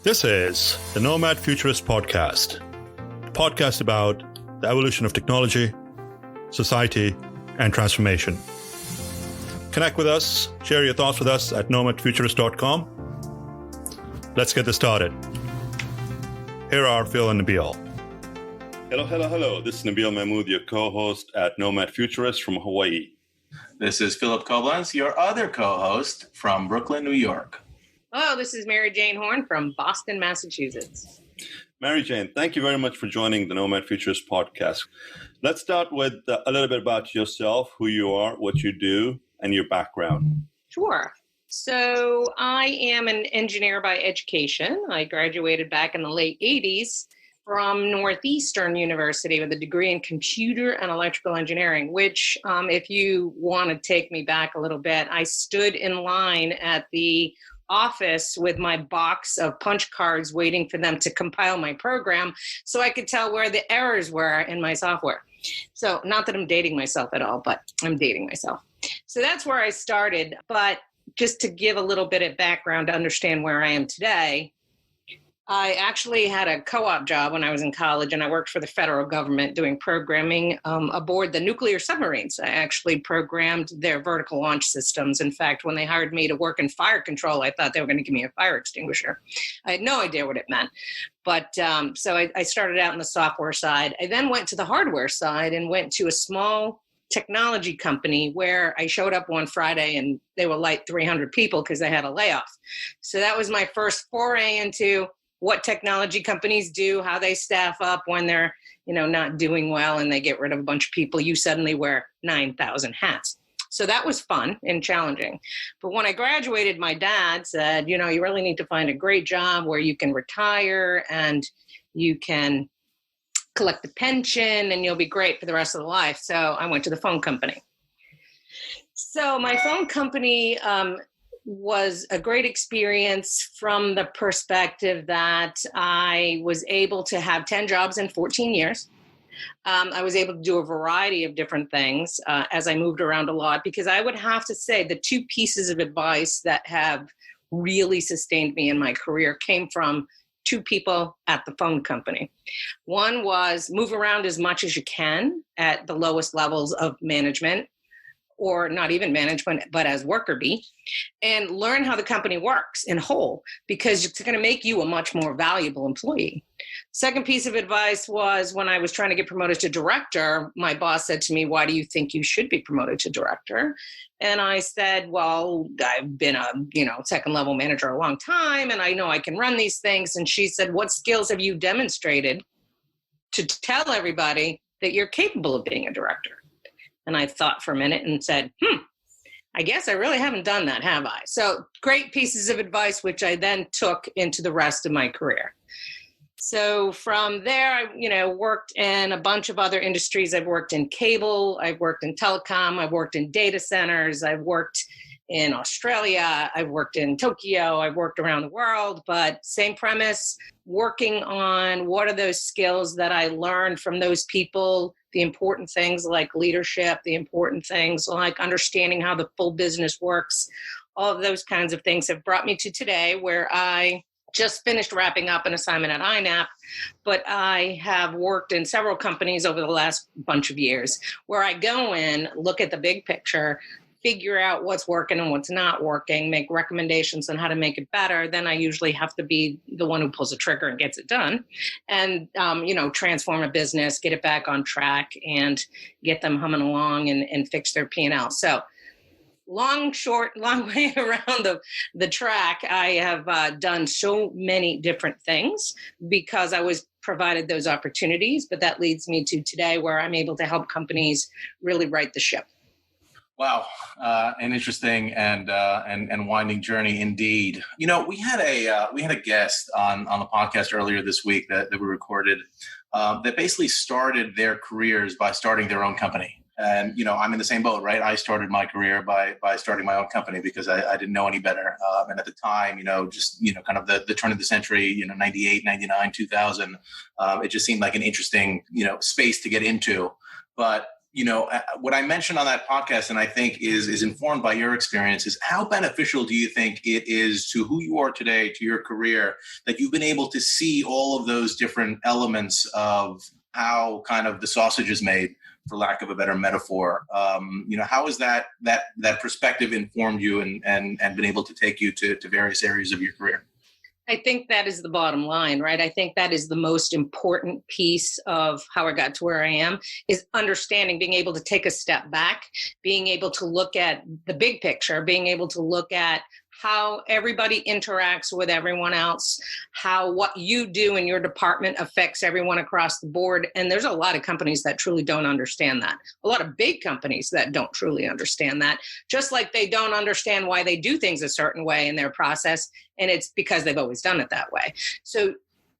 This is the Nomad Futurist podcast, a podcast about the evolution of technology, society, and transformation. Connect with us, share your thoughts with us at nomadfuturist.com. Let's get this started. Here are Phil and Nabil. Hello. This is Nabil Mahmood, your co-host at Nomad Futurist from Hawaii. This is Philip Koblenz, your other co-host from Brooklyn, New York. Hello, this is Jane Horne from Boston, Massachusetts. Mary Jane, thank you very much for joining the Nomad Futurist podcast. Let's start with a little bit about yourself, who you are, what you do, and your background. Sure. So I am an engineer by education. I graduated back in the late 80s from Northeastern University with a degree in computer and electrical engineering, which, if you want to take me back a little bit, I stood in line at the office with my box of punch cards waiting for them to compile my program so I could tell where the errors were in my software. So not that I'm dating myself at all, but I'm dating myself. So that's where I started. But just to give a little bit of background to understand where I am today, I actually had a co-op job when I was in college, and I worked for the federal government doing programming aboard the nuclear submarines. I actually programmed their vertical launch systems. In fact, when they hired me to work in fire control, I thought they were going to give me a fire extinguisher. I had no idea what it meant. But so I started out on the software side. I then went to the hardware side and went to a small technology company where I showed up one Friday and they were like 300 people because they had a layoff. So that was my first foray into what technology companies do, how they staff up when they're, not doing well and they get rid of a bunch of people. You suddenly wear 9,000 hats. So that was fun and challenging. But when I graduated, my dad said, you really need to find a great job where you can retire and you can collect the pension and you'll be great for the rest of the life. So I went to the phone company. So my phone company was a great experience from the perspective that I was able to have 10 jobs in 14 years. I was able to do a variety of different things as I moved around a lot, because I would have to say the two pieces of advice that have really sustained me in my career came from two people at the phone company. One was move around as much as you can at the lowest levels of management, or not even management, but as worker bee, and learn how the company works in whole, because it's going to make you a much more valuable employee. Second piece of advice was when I was trying to get promoted to director, my boss said to me, why do you think you should be promoted to director? And I said, well, I've been a, second level manager a long time, and I know I can run these things. And she said, what skills have you demonstrated to tell everybody that you're capable of being a director? And I thought for a minute and said, I guess I really haven't done that, have I? So great pieces of advice, which I then took into the rest of my career. So from there, I worked in a bunch of other industries. I've worked in cable, I've worked in telecom, I've worked in data centers, I've worked in Australia, I've worked in Tokyo, I've worked around the world, but same premise, working on what are those skills that I learned from those people, the important things like leadership, the important things like understanding how the full business works. All of those kinds of things have brought me to today, where I just finished wrapping up an assignment at INAP, but I have worked in several companies over the last bunch of years where I go in, look at the big picture, figure out what's working and what's not working, make recommendations on how to make it better. Then I usually have to be the one who pulls the trigger and gets it done, and, transform a business, get it back on track, and get them humming along and fix their P&L. So long way around the track. I have done so many different things because I was provided those opportunities, but that leads me to today, where I'm able to help companies really right the ship. Wow, an interesting and winding journey indeed. We had a guest on the podcast earlier this week that we recorded that basically started their careers by starting their own company. And I'm in the same boat, right? I started my career by starting my own company because I didn't know any better. And at the time, kind of the turn of the century, 98, 99, 2000, it just seemed like an interesting space to get into. But what I mentioned on that podcast, and I think is informed by your experience, is how beneficial do you think it is to who you are today, to your career, that you've been able to see all of those different elements of how kind of the sausage is made, for lack of a better metaphor? How has that perspective informed you and been able to take you to various areas of your career? I think that is the bottom line, right? I think that is the most important piece of how I got to where I am, is understanding, being able to take a step back, being able to look at the big picture, being able to look at how everybody interacts with everyone else, how what you do in your department affects everyone across the board. And there's a lot of companies that truly don't understand that. A lot of big companies that don't truly understand that, just like they don't understand why they do things a certain way in their process. And it's because they've always done it that way. So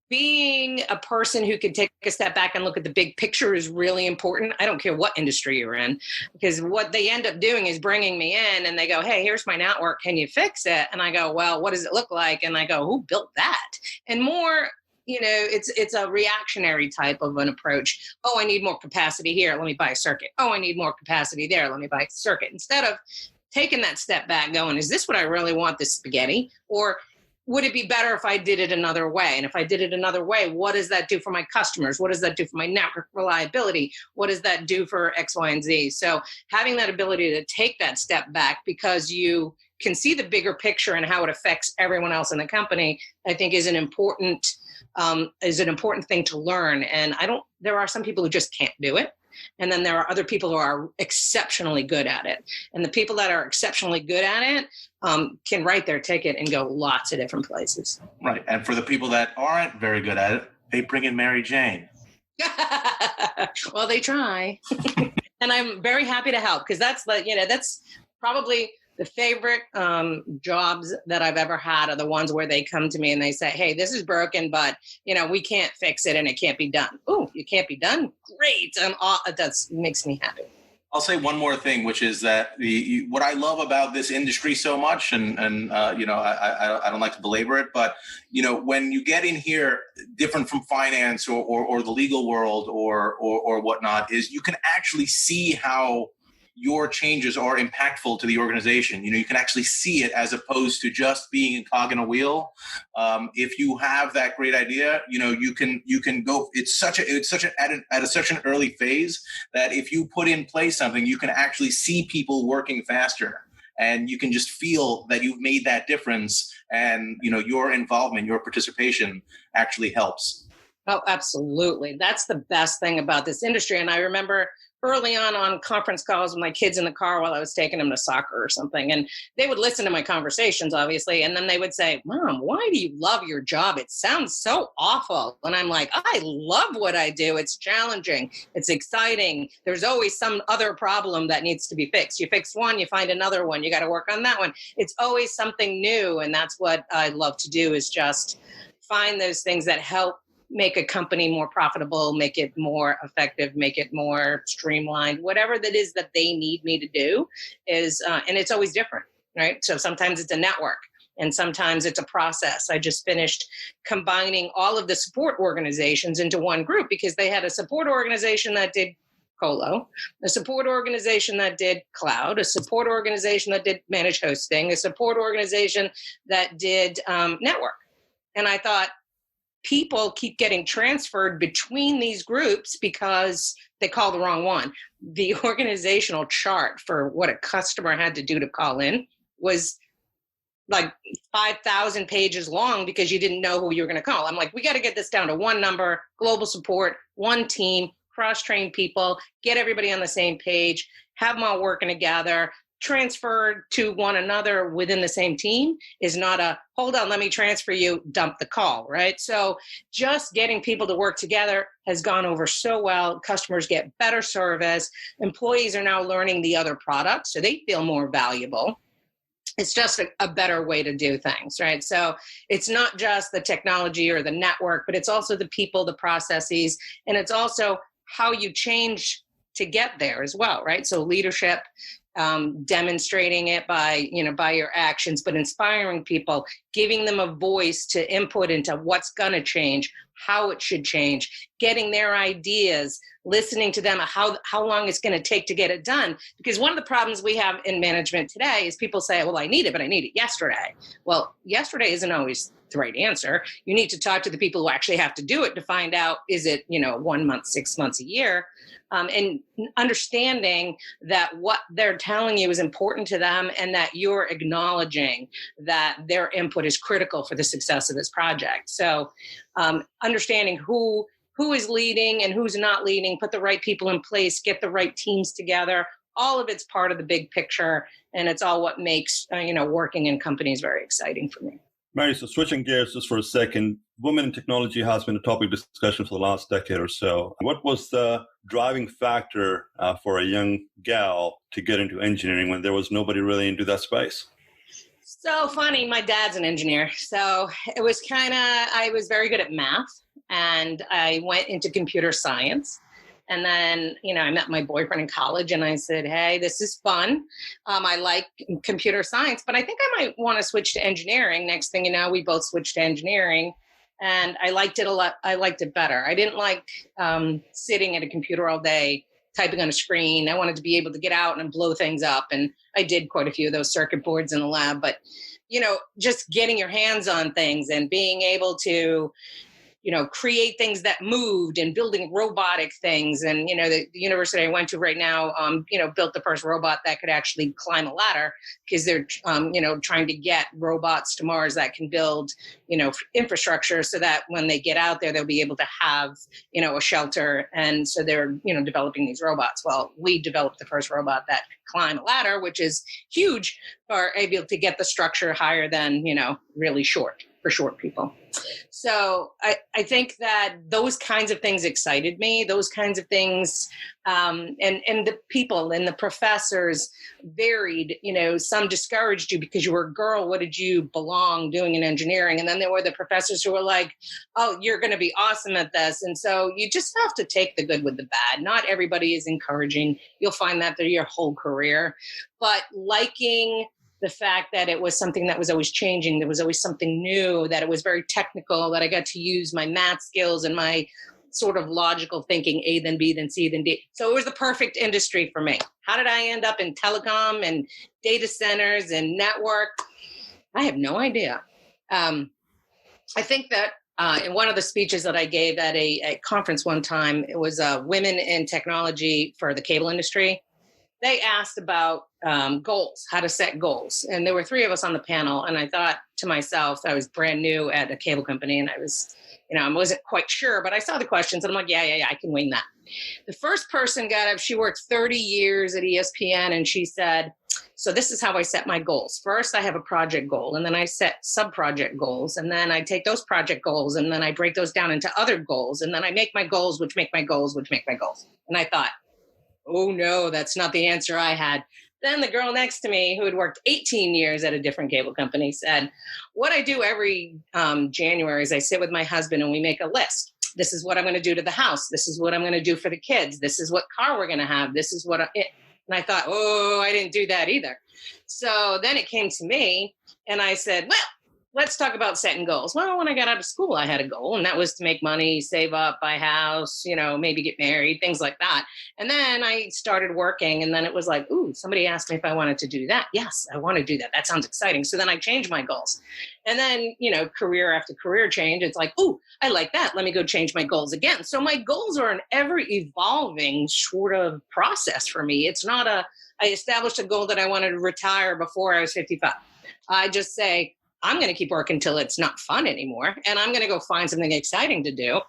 being a person who can take a step back and look at the big picture is really important. I don't care what industry you're in, because what they end up doing is bringing me in and they go, hey, here's my network. Can you fix it? And I go, well, what does it look like? And I go, who built that? And more, it's a reactionary type of an approach. Oh, I need more capacity here. Let me buy a circuit. Oh, I need more capacity there. Let me buy a circuit. Instead of taking that step back going, is this what I really want, this spaghetti? Or would it be better if I did it another way? And if I did it another way, what does that do for my customers? What does that do for my network reliability? What does that do for X, Y, and Z? So having that ability to take that step back because you can see the bigger picture and how it affects everyone else in the company, I think is an important thing to learn. And there are some people who just can't do it. And then there are other people who are exceptionally good at it. And the people that are exceptionally good at it can write their ticket and go lots of different places. Right. And for the people that aren't very good at it, they bring in Mary Jane. Well, they try. And I'm very happy to help, because that's probably the favorite jobs that I've ever had are the ones where they come to me and they say, hey, this is broken, but, we can't fix it and it can't be done. Oh, it can't be done? Great. That makes me happy. I'll say one more thing, which is that what I love about this industry so much, and I don't like to belabor it, but, when you get in here, different from finance or the legal world or whatnot, is you can actually see how your changes are impactful to the organization. You can actually see it as opposed to just being a cog in a wheel. If you have that great idea, you can go. It's such an early phase that if you put in place something, you can actually see people working faster, and you can just feel that you've made that difference. And your involvement, your participation actually helps. Oh, absolutely. That's the best thing about this industry. And I remember early on conference calls with my kids in the car while I was taking them to soccer or something. And they would listen to my conversations, obviously. And then they would say, Mom, why do you love your job? It sounds so awful. And I'm like, I love what I do. It's challenging. It's exciting. There's always some other problem that needs to be fixed. You fix one, you find another one. You got to work on that one. It's always something new. And that's what I love to do, is just find those things that help make a company more profitable, make it more effective, make it more streamlined, whatever that is that they need me to do is, and it's always different, right? So sometimes it's a network and sometimes it's a process. I just finished combining all of the support organizations into one group, because they had a support organization that did colo, a support organization that did cloud, a support organization that did managed hosting, a support organization that did network. And I thought, people keep getting transferred between these groups because they call the wrong one. The organizational chart for what a customer had to do to call in was like 5,000 pages long because you didn't know who you were going to call. I'm like, we got to get this down to one number, global support, one team, cross-train people, get everybody on the same page, have them all working together. Transferred to one another within the same team is not a, hold on, let me transfer you, dump the call, right? So just getting people to work together has gone over so well. Customers get better service. Employees are now learning the other products, so they feel more valuable. It's just a better way to do things, right? So it's not just the technology or the network, but it's also the people, the processes, and it's also how you change to get there as well, right? So leadership, demonstrating it by your actions, but inspiring people, giving them a voice to input into what's going to change, how it should change, getting their ideas, listening to them, how long it's going to take to get it done. Because one of the problems we have in management today is people say, well, I need it, but I need it yesterday. Well, yesterday isn't always the right answer. You need to talk to the people who actually have to do it to find out, is it, 1 month, 6 months, a year? And understanding that what they're telling you is important to them and that you're acknowledging that their input is critical for the success of this project. So understanding who is leading and who's not leading, put the right people in place, get the right teams together. All of it's part of the big picture, and it's all what makes working in companies very exciting for me. Mary, so switching gears just for a second, women in technology has been a topic of discussion for the last decade or so. What was the driving factor for a young gal to get into engineering when there was nobody really into that space? So funny. My dad's an engineer. So it was I was very good at math, and I went into computer science. And then, I met my boyfriend in college and I said, hey, this is fun. I like computer science, but I think I might want to switch to engineering. Next thing you know, we both switched to engineering, and I liked it a lot. I liked it better. I didn't like sitting at a computer all day, typing on a screen. I wanted to be able to get out and blow things up. And I did quite a few of those circuit boards in the lab, but, just getting your hands on things and being able to, create things that moved and building robotic things. And, the university I went to right now, built the first robot that could actually climb a ladder, because they're, trying to get robots to Mars that can build, infrastructure so that when they get out there, they'll be able to have, a shelter. And so they're, developing these robots. Well, we developed the first robot that could climb a ladder, which is huge, for able to get the structure higher than, really short, for short people. So I think that those kinds of things excited me. Those kinds of things, and the people and the professors varied. Some discouraged you because you were a girl. What did you belong doing in engineering? And then there were the professors who were like, "Oh, you're going to be awesome at this." And so you just have to take the good with the bad. Not everybody is encouraging. You'll find that through your whole career, but liking the fact that it was something that was always changing, there was always something new, that it was very technical, that I got to use my math skills and my sort of logical thinking, A then B then C then D. So it was the perfect industry for me. How did I end up in telecom and data centers and network? I have no idea. I think that in one of the speeches that I gave at a conference one time, it was women in technology for the cable industry. They asked about goals, how to set goals. And there were 3 of us on the panel. And I thought to myself, I was brand new at a cable company, and I was, I wasn't quite sure, but I saw the questions and I'm like, yeah, I can wing that. The first person got up, she worked 30 years at ESPN, and she said, so this is how I set my goals. First, I have a project goal, and then I set sub-project goals, and then I take those project goals, and then I break those down into other goals, and then I make my goals, which make my goals, which make my goals. And I thought, oh no, that's not the answer I had. Then the girl next to me, who had worked 18 years at a different cable company, said, what I do every January is I sit with my husband and we make a list. This is what I'm going to do to the house. This is what I'm going to do for the kids. This is what car we're going to have. This is what and I thought, oh, I didn't do that either. So then it came to me and I said, well, let's talk about setting goals. Well, when I got out of school, I had a goal, and that was to make money, save up, buy a house, maybe get married, things like that. And then I started working, and then it was like, ooh, somebody asked me if I wanted to do that. Yes, I want to do that. That sounds exciting. So then I changed my goals. And then, career after career change, it's like, ooh, I like that. Let me go change my goals again. So my goals are an ever evolving sort of process for me. It's not I established a goal that I wanted to retire before I was 55. I just say, I'm going to keep working until it's not fun anymore. And I'm going to go find something exciting to do.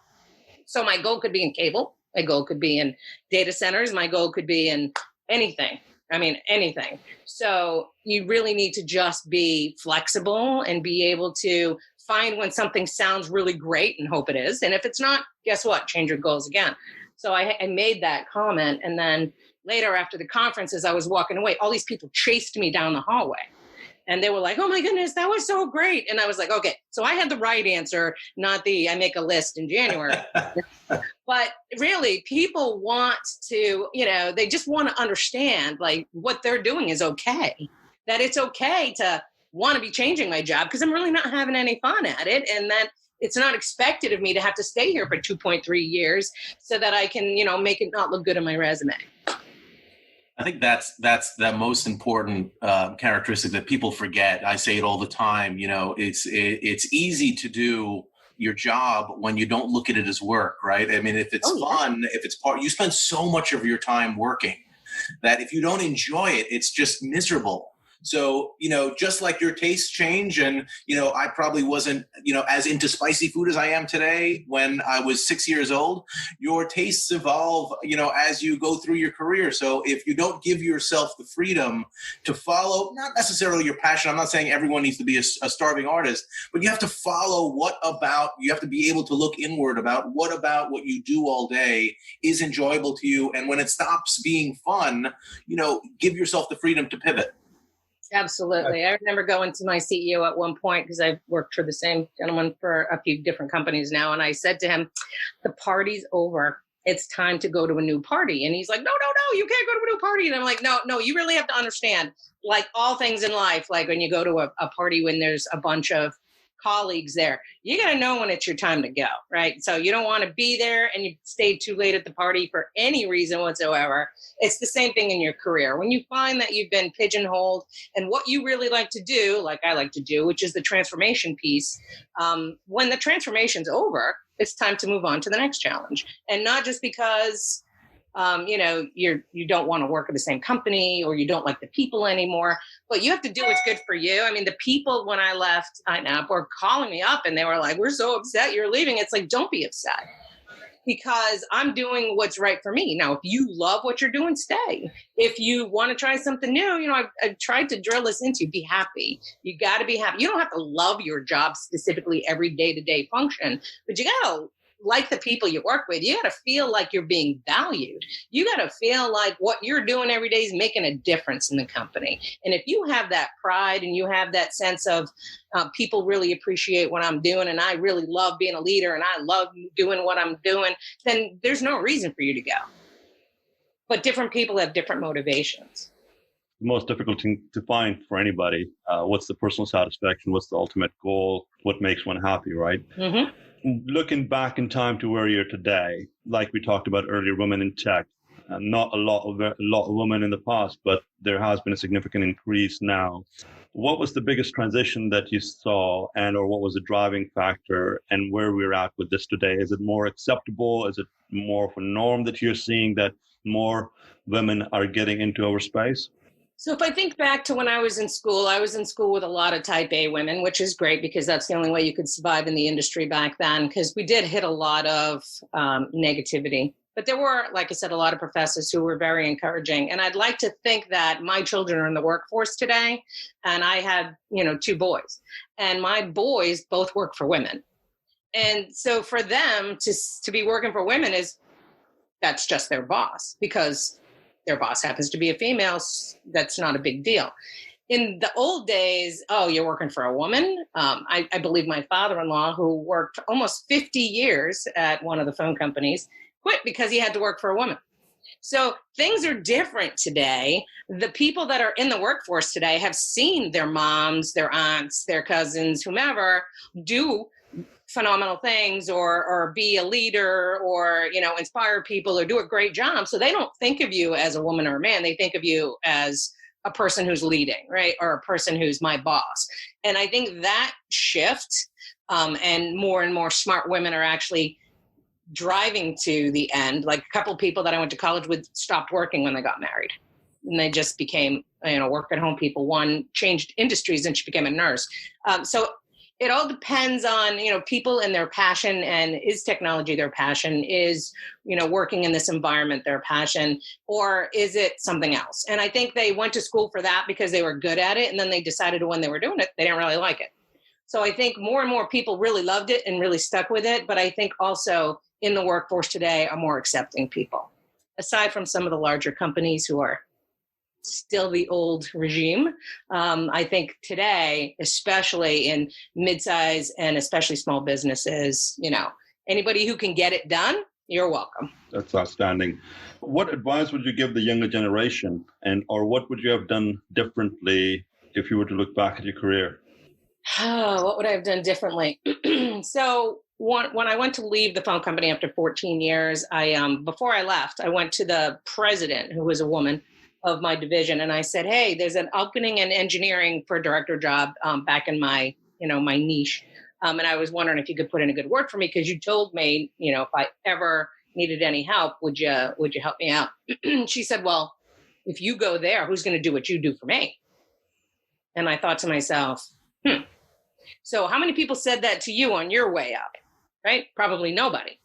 So my goal could be in cable. My goal could be in data centers. My goal could be in anything. Anything. So you really need to just be flexible and be able to find when something sounds really great and hope it is. And if it's not, guess what? Change your goals again. So I made that comment. And then later after the conference, as I was walking away, all these people chased me down the hallway. And they were like, oh my goodness, that was so great. And I was like, okay, so I had the right answer, not I make a list in January. But really, people want to, they just want to understand like what they're doing is okay, that it's okay to want to be changing my job because I'm really not having any fun at it. And that it's not expected of me to have to stay here for 2.3 years so that I can, make it not look good on my resume. I think that's the most important characteristic that people forget. I say it all the time. It's easy to do your job when you don't look at it as work, right? I mean, if it's fun, if it's you spend so much of your time working that if you don't enjoy it, it's just miserable. So, just like your tastes change and, I probably wasn't, as into spicy food as I am today when I was 6 years old, your tastes evolve, as you go through your career. So if you don't give yourself the freedom to follow, not necessarily your passion, I'm not saying everyone needs to be a starving artist, but you have to follow you have to be able to look inward about what you do all day is enjoyable to you. And when it stops being fun, give yourself the freedom to pivot. Absolutely. I remember going to my CEO at one point because I've worked for the same gentleman for a few different companies now. And I said to him, the party's over. It's time to go to a new party. And he's like, no, you can't go to a new party. And I'm like, no, you really have to understand, like all things in life, like when you go to a party when there's a bunch of colleagues there, you got to know when it's your time to go, right? So you don't want to be there and you stayed too late at the party for any reason whatsoever. It's the same thing in your career. When you find that you've been pigeonholed and what you really like to do, like I like to do, which is the transformation piece, when the transformation's over, it's time to move on to the next challenge. And not just because you don't want to work at the same company or you don't like the people anymore, but you have to do what's good for you. I mean, the people when I left INAP were calling me up and they were like, we're so upset you're leaving. It's like, don't be upset because I'm doing what's right for me. Now, if you love what you're doing, stay. If you want to try something new, I've tried to drill this into be happy. You got to be happy. You don't have to love your job specifically every day-to-day function, but you got to like the people you work with. You got to feel like you're being valued. You got to feel like what you're doing every day is making a difference in the company. And if you have that pride and you have that sense of people really appreciate what I'm doing and I really love being a leader and I love doing what I'm doing, then there's no reason for you to go. But different people have different motivations. The most difficult thing to find for anybody, what's the personal satisfaction? What's the ultimate goal? What makes one happy, right? Mm-hmm. Looking back in time to where you're today, like we talked about earlier, women in tech, not a lot of women in the past, but there has been a significant increase now. What was the biggest transition that you saw or what was the driving factor and where we're at with this today? Is it more acceptable? Is it more of a norm that you're seeing that more women are getting into our space? So if I think back to when I was in school with a lot of type A women, which is great because that's the only way you could survive in the industry back then, because we did hit a lot of negativity. But there were, like I said, a lot of professors who were very encouraging. And I'd like to think that my children are in the workforce today. And I have, 2 boys. And my boys both work for women. And so for them to be working for women that's just their boss because their boss happens to be a female. That's not a big deal. In the old days, you're working for a woman. I believe my father-in-law, who worked almost 50 years at one of the phone companies, quit because he had to work for a woman. So things are different today. The people that are in the workforce today have seen their moms, their aunts, their cousins, whomever, do phenomenal things or be a leader or, inspire people or do a great job. So they don't think of you as a woman or a man. They think of you as a person who's leading, right? Or a person who's my boss. And I think that shift and more smart women are actually driving to the end. Like a couple of people that I went to college with stopped working when they got married. And they just became, work at home people. One changed industries and she became a nurse. So it all depends on, people and their passion. And is technology their passion? Is, working in this environment their passion? Or is it something else? And I think they went to school for that because they were good at it. And then they decided when they were doing it, they didn't really like it. So I think more and more people really loved it and really stuck with it. But I think also in the workforce today are more accepting people. Aside from some of the larger companies who are still the old regime. I think today, especially in midsize and especially small businesses, anybody who can get it done You're welcome. That's outstanding. What advice would you give the younger generation, or what would you have done differently if you were to look back at your career? What would I have done differently? So when I went to leave the phone company after 14 years, before I left, I went to the president, who was a woman, of my division, and I said, "Hey, there's an opening in engineering for a director job back in my my niche, and I was wondering if you could put in a good word for me because you told me if I ever needed any help, would you help me out?" She said, "Well, if you go there, who's going to do what you do for me?" And I thought to myself, so how many people said that to you on your way up? Right? Probably nobody.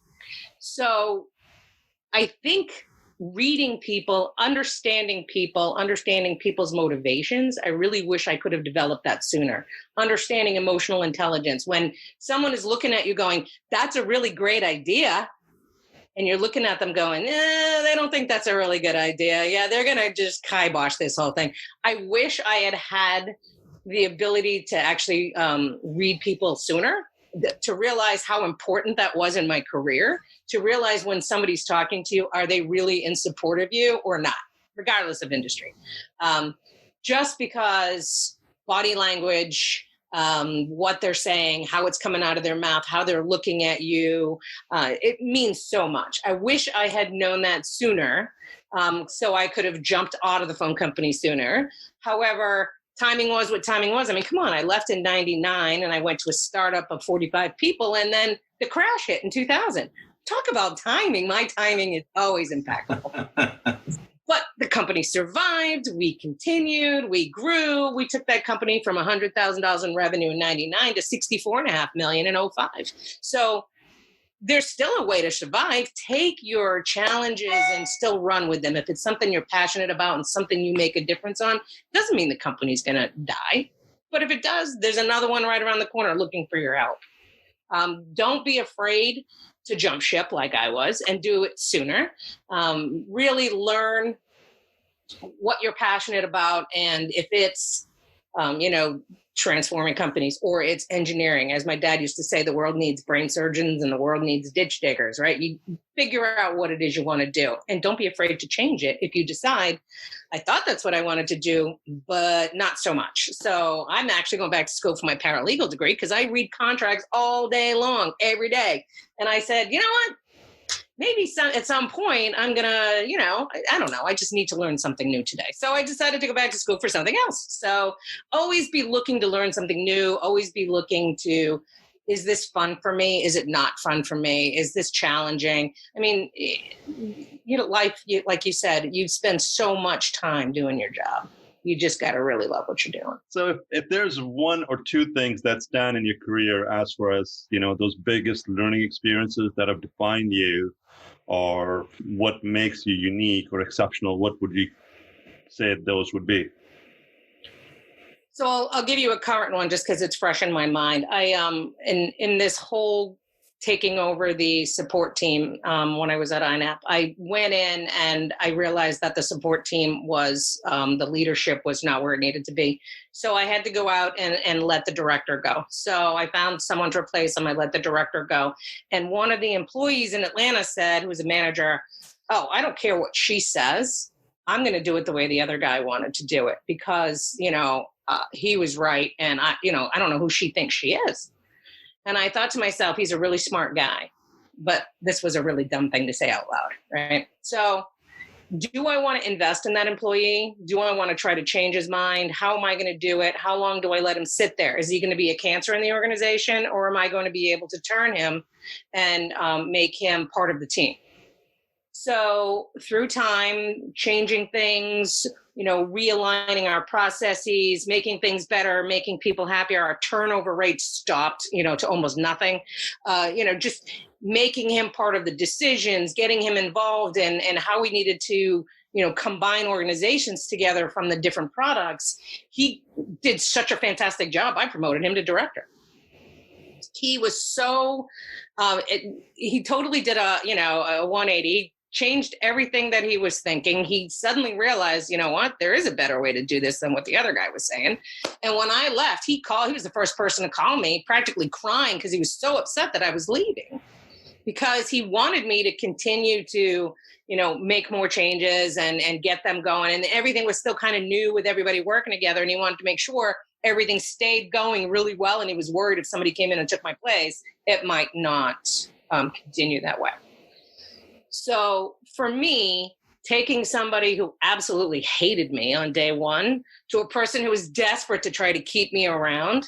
So I think reading people, understanding people's motivations, I really wish I could have developed that sooner. Understanding emotional intelligence. When someone is looking at you going, that's a really great idea, and you're looking at them going, they don't think that's a really good idea. Yeah, they're going to just kibosh this whole thing. I wish I had the ability to actually read people sooner, to realize how important that was in my career, to realize when somebody's talking to you, are they really in support of you or not, regardless of industry. Just because body language, what they're saying, how it's coming out of their mouth, how they're looking at you, it means so much. I wish I had known that sooner, so I could have jumped out of the phone company sooner. However, timing was what timing was. I mean, come on, I left in 99 and I went to a startup of 45 people, and then the crash hit in 2000. Talk about timing. My timing is always impeccable. But the company survived. We continued. We grew. We took that company from $100,000 in revenue in 99 to $64.5 million in 05. So there's still a way to survive. Take your challenges and still run with them. If it's something you're passionate about and something you make a difference on, doesn't mean the company's going to die. But if it does, there's another one right around the corner looking for your help. Don't be afraid to jump ship like I was and do it sooner. Really learn what you're passionate about. And if it's, transforming companies, or it's engineering. As my dad used to say, the world needs brain surgeons and the world needs ditch diggers, right? You figure out what it is you want to do, and don't be afraid to change it. If you decide, I thought that's what I wanted to do, but not so much. So I'm actually going back to school for my paralegal degree because I read contracts all day long, every day. And I said, you know what? Maybe at some point I'm going to, I don't know. I just need to learn something new today. So I decided to go back to school for something else. So always be looking to learn something new. Always be looking to, is this fun for me? Is it not fun for me? Is this challenging? I mean, life, like you said, you spend so much time doing your job. You just got to really love what you're doing. So if there's one or two things that stand in your career as far as, those biggest learning experiences that have defined you, or what makes you unique or exceptional, what would you say those would be? So I'll give you a current one just because it's fresh in my mind. I in this whole taking over the support team when I was at INAP, I went in and I realized that the support team was, the leadership was not where it needed to be. So I had to go out and let the director go. So I found someone to replace him. I let the director go. And one of the employees in Atlanta said, who was a manager, "Oh, I don't care what she says. I'm going to do it the way the other guy wanted to do it because, he was right. And I don't know who she thinks she is." And I thought to myself, he's a really smart guy, but this was a really dumb thing to say out loud, right? So do I want to invest in that employee? Do I want to try to change his mind? How am I going to do it? How long do I let him sit there? Is he going to be a cancer in the organization, or am I going to be able to turn him and make him part of the team? So through time, changing things, realigning our processes, making things better, making people happier. Our turnover rate stopped, to almost nothing. Just making him part of the decisions, getting him involved in how we needed to, combine organizations together from the different products. He did such a fantastic job. I promoted him to director. He was so, he totally did a 180. Changed everything that he was thinking. He suddenly realized, there is a better way to do this than what the other guy was saying. And when I left, he was the first person to call me, practically crying because he was so upset that I was leaving. because he wanted me to continue to, make more changes and get them going. And everything was still kind of new with everybody working together. And he wanted to make sure everything stayed going really well. And he was worried if somebody came in and took my place, it might not continue that way. So for me, taking somebody who absolutely hated me on day one to a person who was desperate to try to keep me around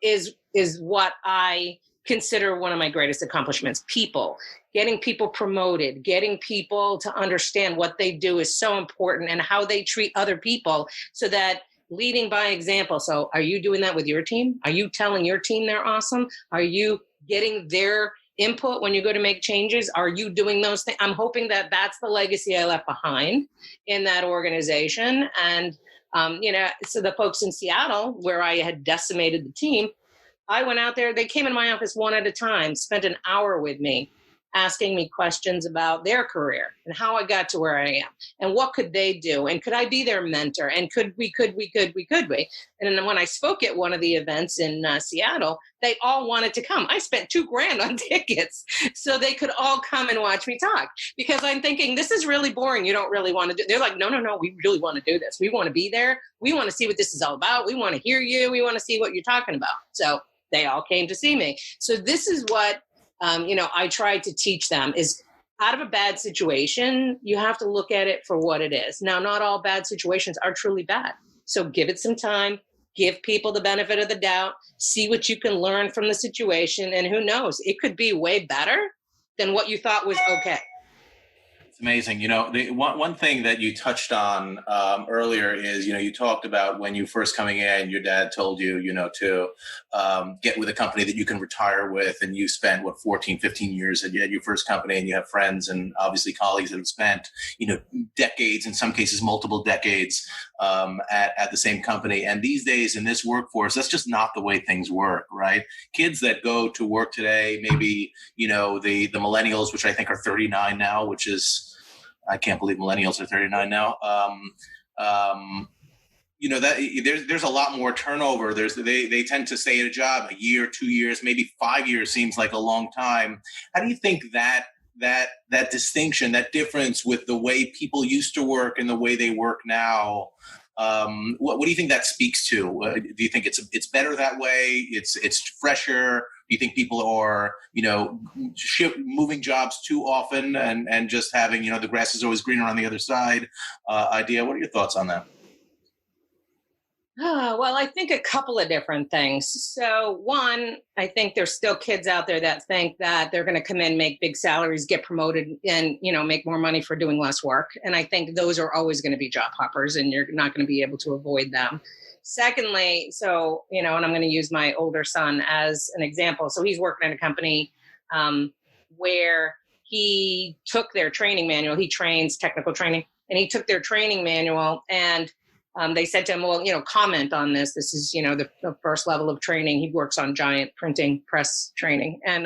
is what I consider one of my greatest accomplishments. People, getting people promoted, getting people to understand what they do is so important and how they treat other people, so that leading by example. So are you doing that with your team? Are you telling your team they're awesome? Are you getting their input when you go to make changes? Are you doing those things? I'm hoping that that's the legacy I left behind in that organization. And, so the folks in Seattle, where I had decimated the team, I went out there, they came in my office one at a time, spent an hour with me, asking me questions about their career and how I got to where I am and what could they do? And could I be their mentor? And could we? And then when I spoke at one of the events in Seattle, they all wanted to come. I spent $2,000 on tickets so they could all come and watch me talk, because I'm thinking, this is really boring. You don't really want to do. They're like, no, we really want to do this. We want to be there. We want to see what this is all about. We want to hear you. We want to see what you're talking about. So they all came to see me. So this is what, I try to teach them is, out of a bad situation, you have to look at it for what it is. Now, not all bad situations are truly bad. So give it some time, give people the benefit of the doubt, see what you can learn from the situation. And who knows, it could be way better than what you thought was okay. It's amazing. The one thing that you touched on earlier is, you talked about when you first coming in, your dad told you, to get with a company that you can retire with. And you spent 14, 15 years at your first company, and you have friends and obviously colleagues that have spent, decades, in some cases, multiple decades at the same company. And these days in this workforce, that's just not the way things work, right? Kids that go to work today, maybe, the millennials, which I think are 39 now, which is, I can't believe millennials are 39 now. That there's a lot more turnover. They tend to stay at a job a year, 2 years, maybe 5 years seems like a long time. How do you think that distinction, that difference with the way people used to work and the way they work now, what do you think that speaks to? Do you think it's better that way? It's fresher? Do you think people are, moving jobs too often and just having, the grass is always greener on the other side idea? What are your thoughts on that? Well, I think a couple of different things. So one, I think there's still kids out there that think that they're going to come in, make big salaries, get promoted, and, make more money for doing less work. And I think those are always going to be job hoppers, and you're not going to be able to avoid them. Secondly, so, and I'm going to use my older son as an example. So he's working in a company where he took their training manual. He trains technical training, and he took their training manual, and they said to him, well, comment on this. This is, the first level of training. He works on giant printing press training. And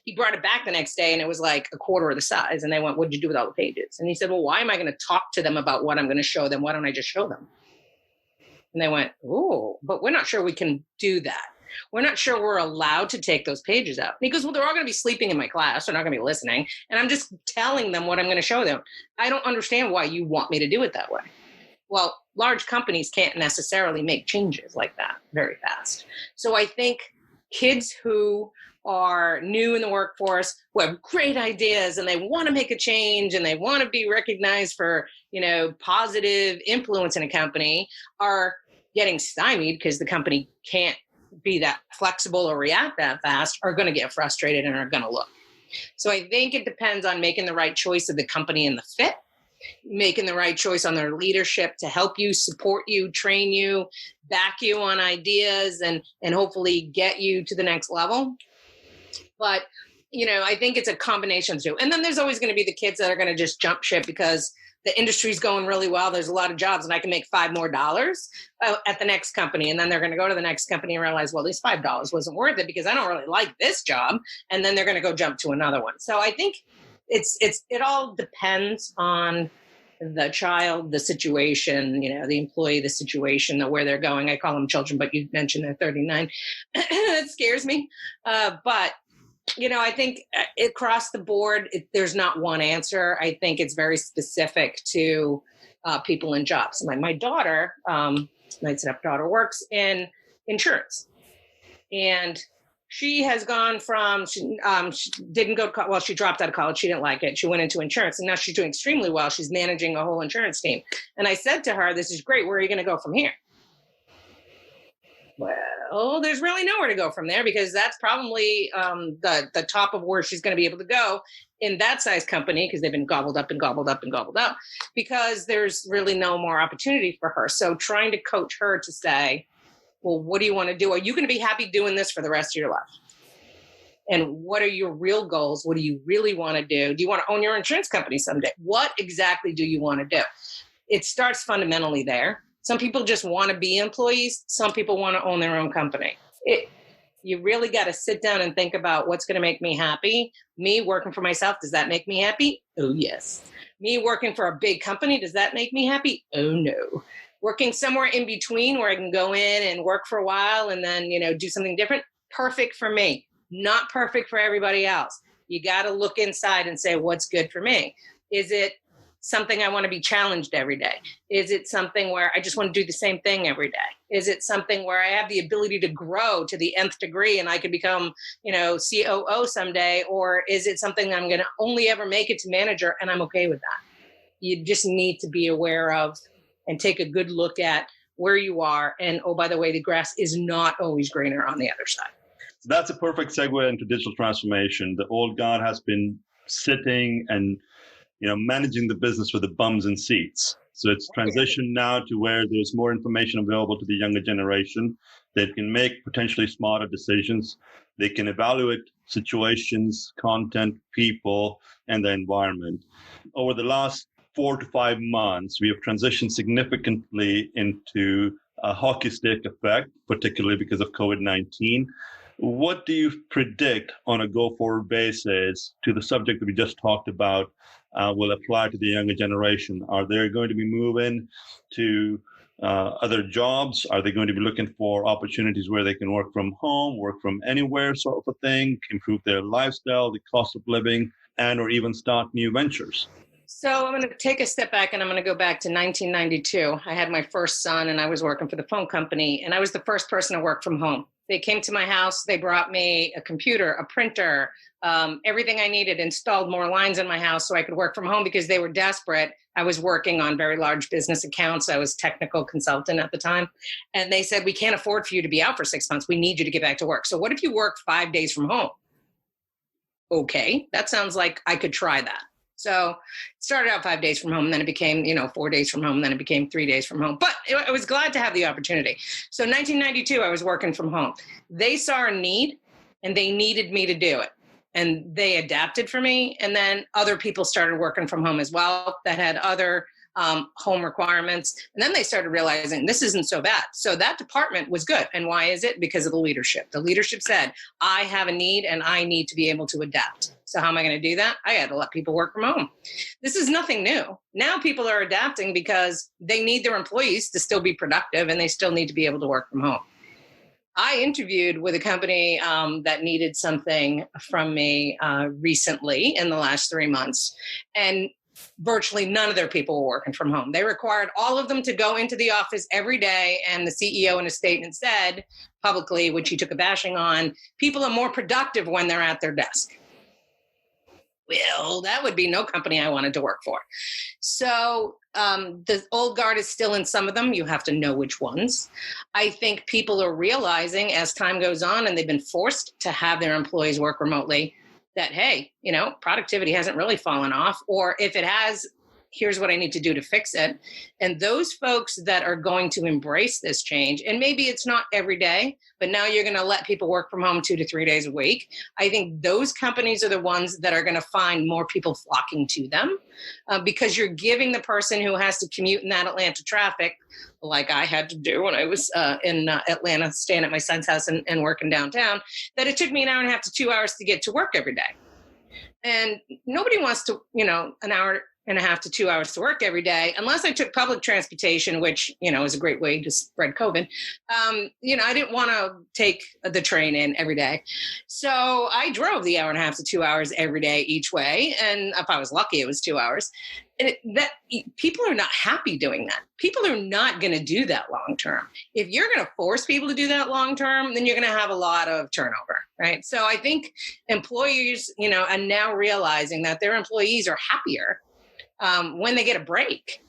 he brought it back the next day, and it was like a quarter of the size. And they went, what'd you do with all the pages? And he said, well, why am I going to talk to them about what I'm going to show them? Why don't I just show them? And they went, oh, but we're not sure we can do that. We're not sure we're allowed to take those pages out. And he goes, well, they're all going to be sleeping in my class. They're not going to be listening. And I'm just telling them what I'm going to show them. I don't understand why you want me to do it that way. Well, large companies can't necessarily make changes like that very fast. So I think kids who are new in the workforce, who have great ideas and they want to make a change and they want to be recognized for, positive influence in a company, are getting stymied because the company can't be that flexible or react that fast, are going to get frustrated and are going to look. So I think it depends on making the right choice of the company and the fit, making the right choice on their leadership to help you, support you, train you, back you on ideas, and hopefully get you to the next level. But, I think it's a combination too. And then there's always going to be the kids that are going to just jump ship because the industry's going really well. There's a lot of jobs and I can make $5 more at the next company. And then they're going to go to the next company and realize, well, this $5 wasn't worth it because I don't really like this job. And then they're going to go jump to another one. So I think it all depends on the child, the situation, the employee, the situation, where they're going. I call them children, but you mentioned they're 39. It scares me. But I think across the board, there's not one answer. I think it's very specific to people and jobs. My daughter, my stepdaughter, works in insurance, and she has gone from she didn't go to college. Well, she dropped out of college. She didn't like it. She went into insurance, and now she's doing extremely well. She's managing a whole insurance team. And I said to her, "This is great. Where are you going to go from here?" Well, there's really nowhere to go from there, because that's probably the top of where she's going to be able to go in that size company, because they've been gobbled up and gobbled up and gobbled up, because there's really no more opportunity for her. So trying to coach her to say, well, what do you want to do? Are you going to be happy doing this for the rest of your life? And what are your real goals? What do you really want to do? Do you want to own your insurance company someday? What exactly do you want to do? It starts fundamentally there. Some people just want to be employees. Some people want to own their own company. You really got to sit down and think about what's going to make me happy. Me working for myself, does that make me happy? Oh, yes. Me working for a big company, does that make me happy? Oh, no. Working somewhere in between where I can go in and work for a while and then, do something different, perfect for me. Not perfect for everybody else. You got to look inside and say, what's good for me? Is it something I want to be challenged every day? Is it something where I just want to do the same thing every day? Is it something where I have the ability to grow to the nth degree and I could become, COO someday? Or is it something I'm going to only ever make it to manager and I'm okay with that? You just need to be aware of and take a good look at where you are. And, oh, by the way, the grass is not always greener on the other side. So that's a perfect segue into digital transformation. The old guard has been sitting and managing the business with the bums and seats. So it's transitioned now to where there's more information available to the younger generation. They can make potentially smarter decisions. They can evaluate situations, content, people, and the environment. Over the last 4 to 5 months, we have transitioned significantly into a hockey stick effect, particularly because of COVID-19. What do you predict on a go-forward basis to the subject that we just talked about will apply to the younger generation? Are they going to be moving to other jobs? Are they going to be looking for opportunities where they can work from home, work from anywhere sort of a thing, improve their lifestyle, the cost of living, and or even start new ventures? So I'm going to take a step back and I'm going to go back to 1992. I had my first son and I was working for the phone company, and I was the first person to work from home. They came to my house. They brought me a computer, a printer, everything I needed, installed more lines in my house so I could work from home because they were desperate. I was working on very large business accounts. I was technical consultant at the time. And they said, we can't afford for you to be out for 6 months. We need you to get back to work. So what if you work 5 days from home? Okay, that sounds like I could try that. So it started out 5 days from home, and then it became, 4 days from home, and then it became 3 days from home. But I was glad to have the opportunity. So 1992, I was working from home. They saw a need, and they needed me to do it. And they adapted for me. And then other people started working from home as well that had other home requirements. And then they started realizing this isn't so bad. So that department was good. And why is it? Because of the leadership. The leadership said, I have a need and I need to be able to adapt. So how am I going to do that? I had to let people work from home. This is nothing new. Now people are adapting because they need their employees to still be productive and they still need to be able to work from home. I interviewed with a company that needed something from me recently in the last 3 months, and virtually none of their people were working from home. They required all of them to go into the office every day, and the CEO in a statement said publicly, which he took a bashing on, people are more productive when they're at their desk. Well, that would be no company I wanted to work for. So the old guard is still in some of them. You have to know which ones. I think people are realizing as time goes on and they've been forced to have their employees work remotely that, hey, productivity hasn't really fallen off. Or if it has, here's what I need to do to fix it. And those folks that are going to embrace this change, and maybe it's not every day, but now you're going to let people work from home 2 to 3 days a week. I think those companies are the ones that are going to find more people flocking to them because you're giving the person who has to commute in that Atlanta traffic, like I had to do when I was in Atlanta, staying at my son's house and working downtown, that it took me an hour and a half to 2 hours to get to work every day. And nobody wants to, an hour and a half to 2 hours to work every day, unless I took public transportation, which, is a great way to spread COVID. I didn't want to take the train in every day. So I drove the hour and a half to 2 hours every day each way. And if I was lucky, it was 2 hours. And people are not happy doing that. People are not going to do that long term. If you're going to force people to do that long term, then you're going to have a lot of turnover, right? So I think employers, are now realizing that their employees are happier when they get a break.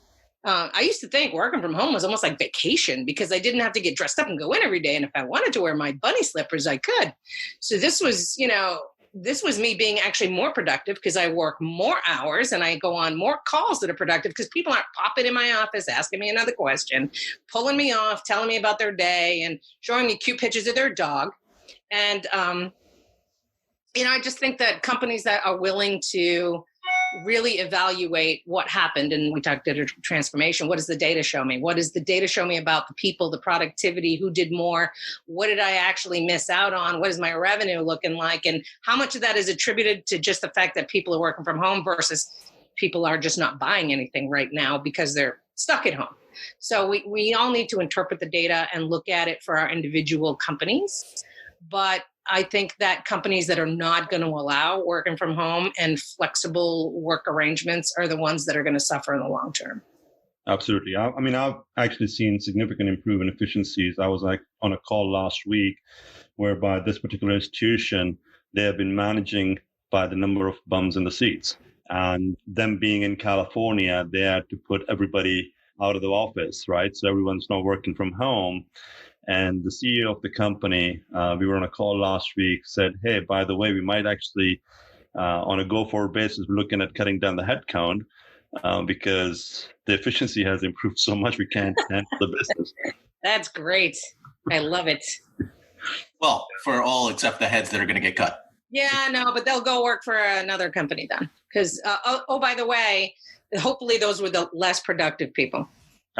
I used to think working from home was almost like vacation because I didn't have to get dressed up and go in every day. And if I wanted to wear my bunny slippers, I could. So this was me being actually more productive because I work more hours and I go on more calls that are productive because people aren't popping in my office, asking me another question, pulling me off, telling me about their day and showing me cute pictures of their dog. And, I just think that companies that are willing to really evaluate what happened, and we talked digital transformation. What does the data show me? What does the data show me about the people, the productivity, who did more? What did I actually miss out on? What is my revenue looking like? And how much of that is attributed to just the fact that people are working from home versus people are just not buying anything right now because they're stuck at home? So we all need to interpret the data and look at it for our individual companies. But I think that companies that are not going to allow working from home and flexible work arrangements are the ones that are going to suffer in the long term. Absolutely. I've actually seen significant improvement in efficiencies. I was on a call last week whereby this particular institution, they have been managing by the number of bums in the seats. And them being in California, they had to put everybody out of the office, right? So everyone's now working from home. And the CEO of the company, we were on a call last week, said, hey, by the way, we might actually, on a go-forward basis, we're looking at cutting down the headcount because the efficiency has improved so much we can't handle the business. That's great. I love it. Well, for all except the heads that are going to get cut. Yeah, no, but they'll go work for another company then. Because, by the way, hopefully those were the less productive people.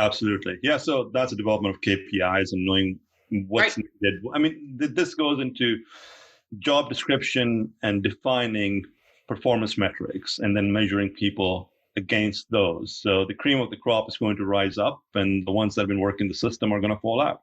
Absolutely. Yeah. So that's a development of KPIs and knowing what's needed. This goes into job description and defining performance metrics and then measuring people against those. So the cream of the crop is going to rise up and the ones that have been working the system are going to fall out.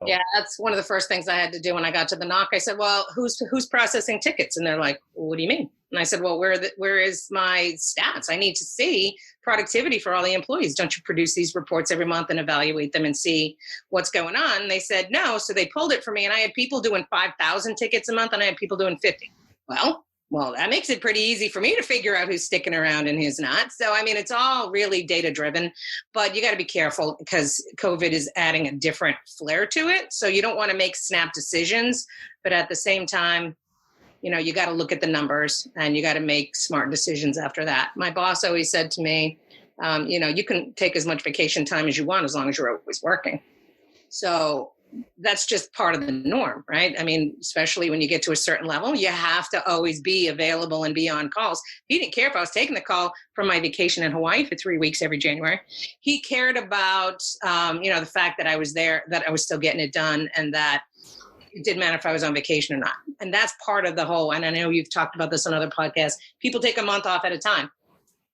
Yeah, that's one of the first things I had to do when I got to the NOC. I said, well, who's processing tickets? And they're like, well, what do you mean? And I said, well, where is my stats? I need to see productivity for all the employees. Don't you produce these reports every month and evaluate them and see what's going on? And they said, no. So they pulled it for me. And I had people doing 5,000 tickets a month and I had people doing 50. Well, that makes it pretty easy for me to figure out who's sticking around and who's not. So, it's all really data driven, but you got to be careful because COVID is adding a different flair to it. So you don't want to make snap decisions, but at the same time, you got to look at the numbers and you got to make smart decisions after that. My boss always said to me, you can take as much vacation time as you want as long as you're always working. So that's just part of the norm, right? Especially when you get to a certain level, you have to always be available and be on calls. He didn't care if I was taking the call from my vacation in Hawaii for 3 weeks every January. He cared about, the fact that I was there, that I was still getting it done, and that it didn't matter if I was on vacation or not. And that's part of the whole, and I know you've talked about this on other podcasts, people take a month off at a time.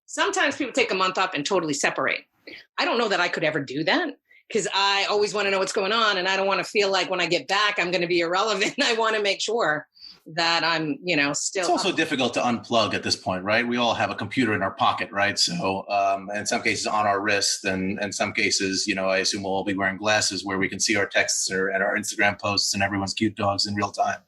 Sometimes people take a month off and totally separate. I don't know that I could ever do that, because I always want to know what's going on. And I don't want to feel like when I get back, I'm going to be irrelevant. I want to make sure that I'm, still. It's also difficult to unplug at this point, right? We all have a computer in our pocket, right? So in some cases on our wrist, and in some cases, I assume we'll all be wearing glasses where we can see our texts and our Instagram posts and everyone's cute dogs in real time.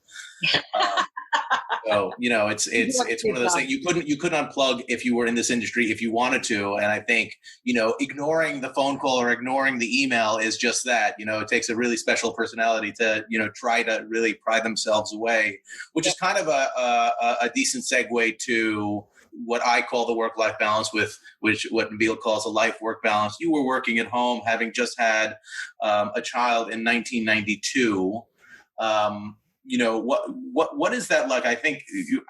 So, it's one of those things you couldn't unplug if you were in this industry, if you wanted to. And I think, ignoring the phone call or ignoring the email is just that. It takes a really special personality to, try to really pry themselves away, which is kind of a decent segue to what I call the work-life balance, what Nabil calls a life-work balance. You were working at home, having just had a child in 1992. What is that like? I think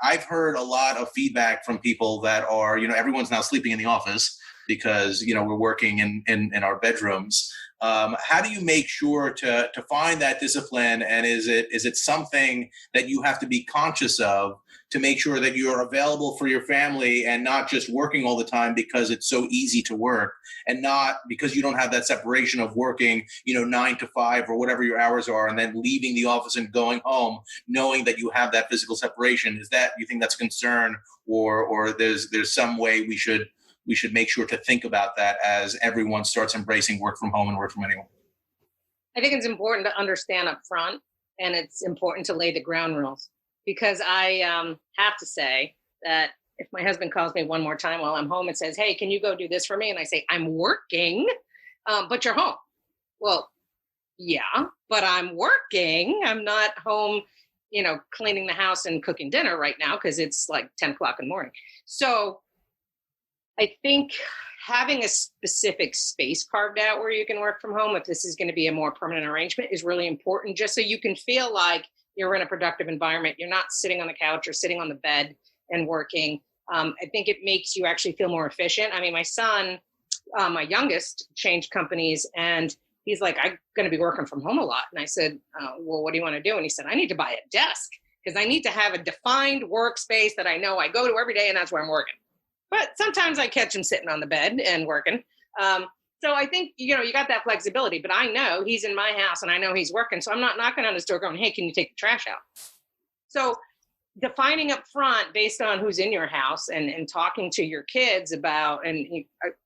I've heard a lot of feedback from people that are, everyone's now sleeping in the office because, we're working in our bedrooms. How do you make sure to find that discipline? And is it something that you have to be conscious of to make sure that you're available for your family and not just working all the time because it's so easy to work, and not because you don't have that separation of working, 9 to 5 or whatever your hours are, and then leaving the office and going home, knowing that you have that physical separation? Is that, you think that's a concern, or there's some way we should make sure to think about that as everyone starts embracing work from home and work from anywhere? I think it's important to understand up front, and it's important to lay the ground rules, because I have to say that if my husband calls me one more time while I'm home and says, "Hey, can you go do this for me?" And I say, "I'm working, but you're home." Well, yeah, but I'm working. I'm not home, cleaning the house and cooking dinner right now because it's like 10 o'clock in the morning. So I think having a specific space carved out where you can work from home, if this is going to be a more permanent arrangement, is really important, just so you can feel like you're in a productive environment. You're not sitting on the couch or sitting on the bed and working. I think it makes you actually feel more efficient. I mean, my son, my youngest, changed companies, and he's like, "I'm going to be working from home a lot." And I said, "Well, what do you want to do?" And he said, "I need to buy a desk because I need to have a defined workspace that I know I go to every day, and that's where I'm working." But sometimes I catch him sitting on the bed and working. So I think, you got that flexibility, but I know he's in my house and I know he's working. So I'm not knocking on his door going, "Hey, can you take the trash out?" So defining up front based on who's in your house, and talking to your kids about, and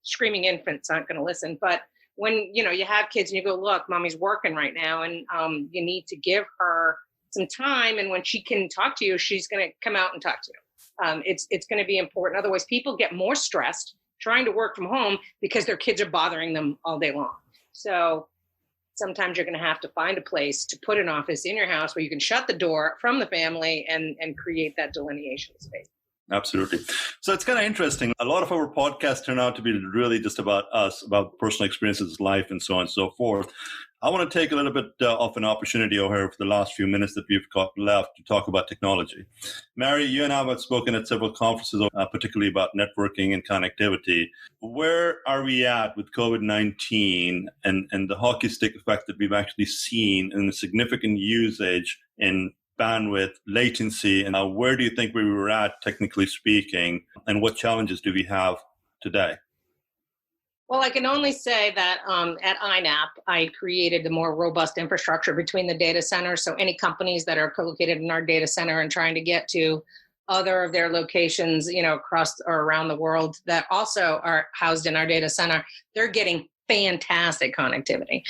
screaming infants aren't going to listen, but when, you have kids and you go, "Look, mommy's working right now, and you need to give her some time. And when she can talk to you, she's going to come out and talk to you." It's going to be important. Otherwise, people get more stressed trying to work from home because their kids are bothering them all day long. So sometimes you're going to have to find a place to put an office in your house where you can shut the door from the family and create that delineation space. Absolutely. So it's kind of interesting. A lot of our podcasts turn out to be really just about us, about personal experiences, life, and so on and so forth. I want to take a little bit of an opportunity over here for the last few minutes that we've got left to talk about technology. Mary, you and I have spoken at several conferences, particularly about networking and connectivity. Where are we at with COVID-19 and the hockey stick effect that we've actually seen in the significant usage in bandwidth, latency, and where do you think we were at, technically speaking, and what challenges do we have today? Well, I can only say that at INAP, I created a more robust infrastructure between the data centers. So any companies that are co-located in our data center and trying to get to other of their locations, across or around the world that also are housed in our data center, they're getting fantastic connectivity.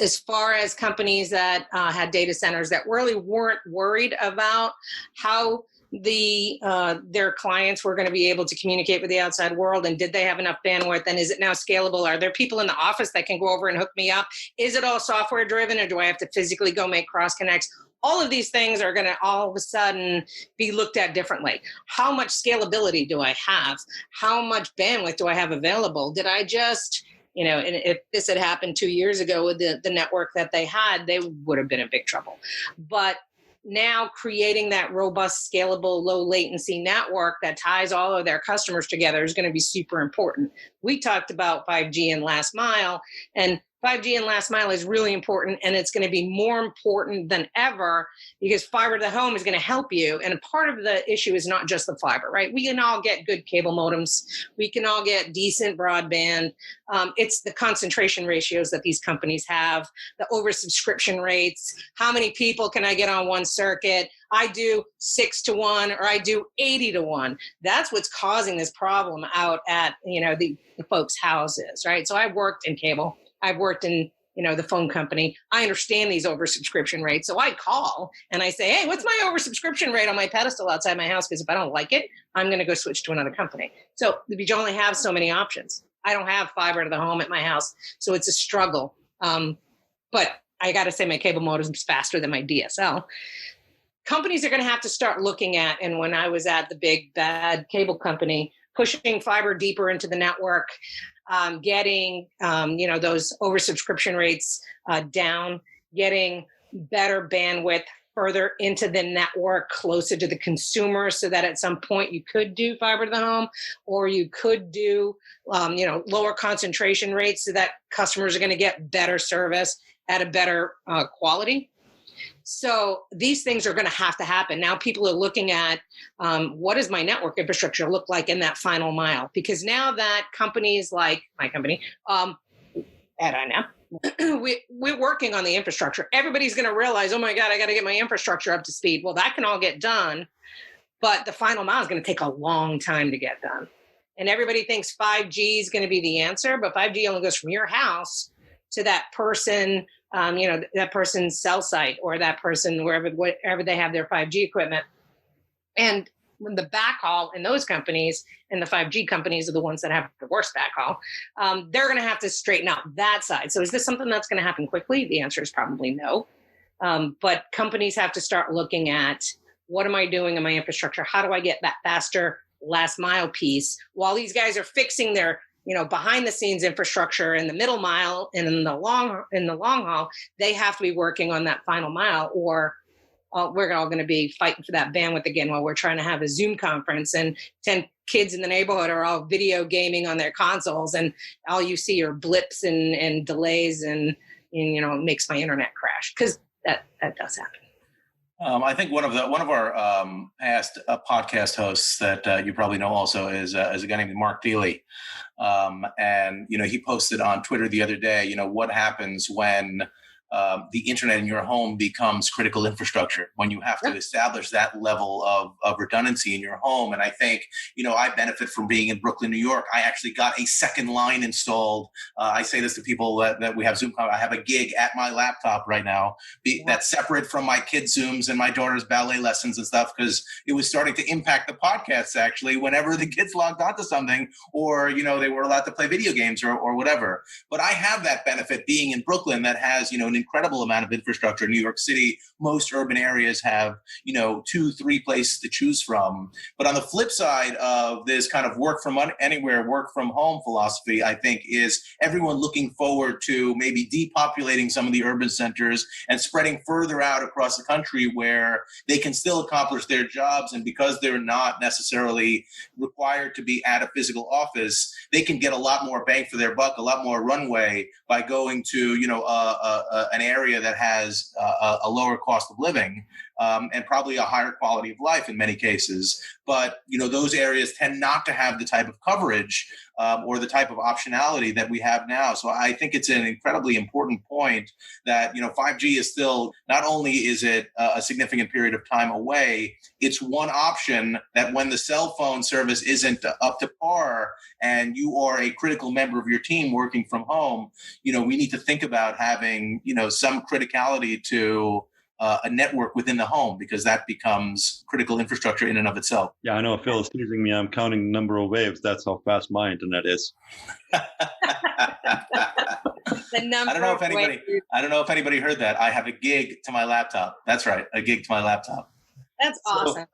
As far as companies that had data centers that really weren't worried about how their clients were going to be able to communicate with the outside world, and did they have enough bandwidth, and is it now scalable? Are there people in the office that can go over and hook me up? Is it all software driven, or do I have to physically go make cross connects? All of these things are going to all of a sudden be looked at differently. How much scalability do I have? How much bandwidth do I have available? Did I just, and if this had happened 2 years ago with the network that they had, they would have been in big trouble. But now creating that robust, scalable, low latency network that ties all of their customers together is going to be super important. We talked about 5G and last mile, and 5G and last mile is really important, and it's going to be more important than ever because fiber to the home is going to help you. And part of the issue is not just the fiber, right? We can all get good cable modems. We can all get decent broadband. It's the concentration ratios that these companies have, the oversubscription rates. How many people can I get on one circuit? I do 6-to-1 or I do 80-to-1. That's what's causing this problem out at, the folks' houses, right? So I've worked in cable. I've worked in, the phone company. I understand these oversubscription rates. So I call and I say, "Hey, what's my oversubscription rate on my pedestal outside my house? Because if I don't like it, I'm going to go switch to another company." So you only have so many options. I don't have fiber to the home at my house. So it's a struggle. But I got to say my cable modem is faster than my DSL. Companies are going to have to start looking at, and when I was at the big bad cable company, pushing fiber deeper into the network, getting, those oversubscription rates down, getting better bandwidth further into the network, closer to the consumer, so that at some point you could do fiber to the home, or you could do, lower concentration rates so that customers are going to get better service at a better quality. So these things are going to happen. Now people are looking at what does my network infrastructure look like in that final mile? Because now that companies like my company, we're working on the infrastructure. Everybody's going to realize, oh my God, I got to get my infrastructure up to speed. Well, that can all get done, but the final mile is going to take a long time to get done. And everybody thinks 5G is going to be the answer, but 5G only goes from your house to that person, that person's cell site, or that person wherever they have their 5G equipment. And the backhaul in those companies, and the 5G companies are the ones that have the worst backhaul, they're going to have to straighten out that side. So is this something that's going to happen quickly? The answer is probably no. But companies have to start looking at, what am I doing in my infrastructure? How do I get that faster last mile piece while these guys are fixing their behind the scenes infrastructure in the middle mile, and in the long haul, they have to be working on that final mile, or we're all going to be fighting for that bandwidth again while we're trying to have a Zoom conference, and 10 kids in the neighborhood are all video gaming on their consoles, and all you see are blips and delays, and it makes my internet crash, because that does happen. I think one of our past podcast hosts that you probably know also is a guy named Mark Thiele, and he posted on Twitter the other day, what happens when the internet in your home becomes critical infrastructure, when you have to establish that level of redundancy in your home. And I think, I benefit from being in Brooklyn, New York. I actually got a second line installed. I say this to people that we have Zoom. I have a gig at my laptop right now that's separate from my kids' Zooms and my daughter's ballet lessons and stuff, because it was starting to impact the podcasts actually whenever the kids logged onto something, or, they were allowed to play video games or whatever. But I have that benefit being in Brooklyn that has, an incredible amount of infrastructure. New York City, most urban areas have, 2-3 places to choose from. But on the flip side of this kind of work from anywhere, work from home philosophy, I think, is everyone looking forward to maybe depopulating some of the urban centers and spreading further out across the country where they can still accomplish their jobs. And because they're not necessarily required to be at a physical office, they can get a lot more bang for their buck, a lot more runway by going to, an area that has a lower cost of living, and probably a higher quality of life in many cases. But, those areas tend not to have the type of coverage or the type of optionality that we have now. So I think it's an incredibly important point that, 5G is still, not only is it a significant period of time away, it's one option that when the cell phone service isn't up to par and you are a critical member of your team working from home, we need to think about having, some criticality to a network within the home, because that becomes critical infrastructure in and of itself. Yeah, I know Phil is teasing me. I'm counting the number of waves. That's how fast my internet is. I don't know if anybody heard that. I have a gig to my laptop. That's right, a gig to my laptop. That's awesome.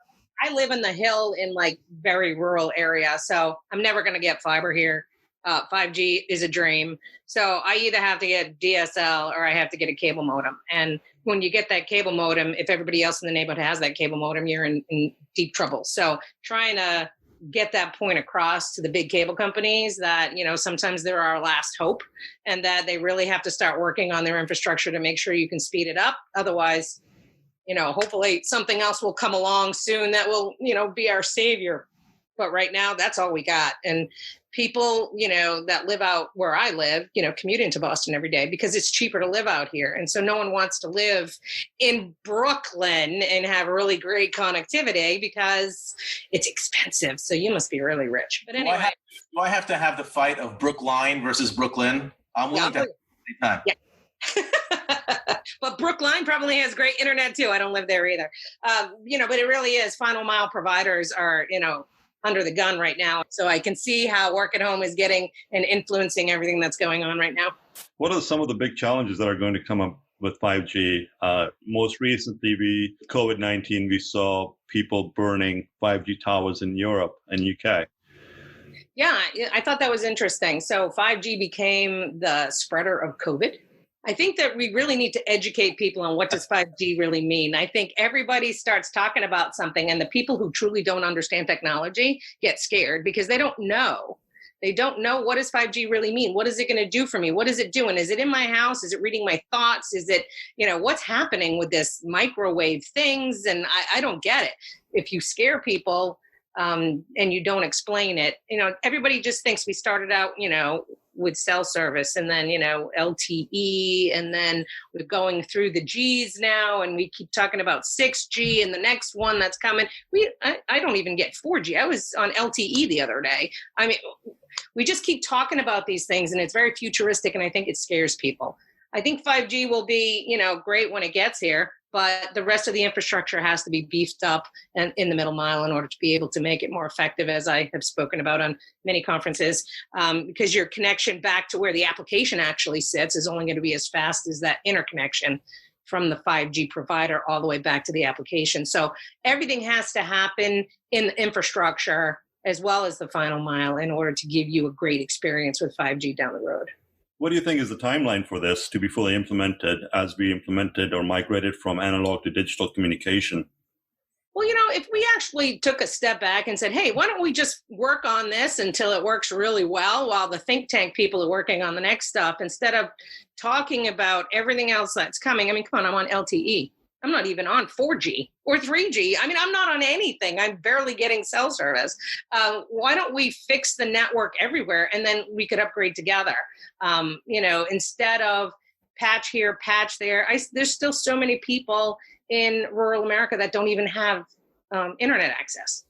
I live in the hill in very rural area, so I'm never going to get fiber here. 5G is a dream. So I either have to get DSL or I have to get a cable modem. And when you get that cable modem, if everybody else in the neighborhood has that cable modem, you're in deep trouble. So trying to get that point across to the big cable companies that, sometimes they're our last hope, and that they really have to start working on their infrastructure to make sure you can speed it up. Otherwise, hopefully something else will come along soon that will, be our savior. But right now, that's all we got. And people, that live out where I live, commute into Boston every day because it's cheaper to live out here. And so no one wants to live in Brooklyn and have really great connectivity because it's expensive. So you must be really rich. But anyway. Do I have to have the fight of Brookline versus Brooklyn? I'm willing to have it anytime. Yeah. But Brookline probably has great internet too. I don't live there either. But it really is. Final mile providers are, under the gun right now. So I can see how work at home is getting and influencing everything that's going on right now. What are some of the big challenges that are going to come up with 5G? Most recently, COVID-19, we saw people burning 5G towers in Europe and UK. Yeah, I thought that was interesting. So 5G became the spreader of COVID. I think that we really need to educate people on what does 5G really mean. I think everybody starts talking about something, and the people who truly don't understand technology get scared because they don't know. They don't know, what does 5G really mean? What is it going to do for me? What is it doing? Is it in my house? Is it reading my thoughts? Is it, what's happening with this microwave things? And I don't get it. If you scare people and you don't explain it, everybody just thinks we started out, with cell service and then, LTE, and then we're going through the Gs now, and we keep talking about 6G and the next one that's coming. I don't even get 4G. I was on LTE the other day. I mean, we just keep talking about these things, and it's very futuristic, and I think it scares people. I think 5G will be, great when it gets here, but the rest of the infrastructure has to be beefed up and in the middle mile in order to be able to make it more effective, as I have spoken about on many conferences, because your connection back to where the application actually sits is only going to be as fast as that interconnection from the 5G provider all the way back to the application. So everything has to happen in the infrastructure as well as the final mile in order to give you a great experience with 5G down the road. What do you think is the timeline for this to be fully implemented as we implemented or migrated from analog to digital communication? Well, if we actually took a step back and said, hey, why don't we just work on this until it works really well while the think tank people are working on the next stuff, instead of talking about everything else that's coming. I mean, come on, I'm on LTE. I'm not even on 4G or 3G. I mean, I'm not on anything. I'm barely getting cell service. Why don't we fix the network everywhere, and then we could upgrade together? Instead of patch here, patch there. There's still so many people in rural America that don't even have internet access.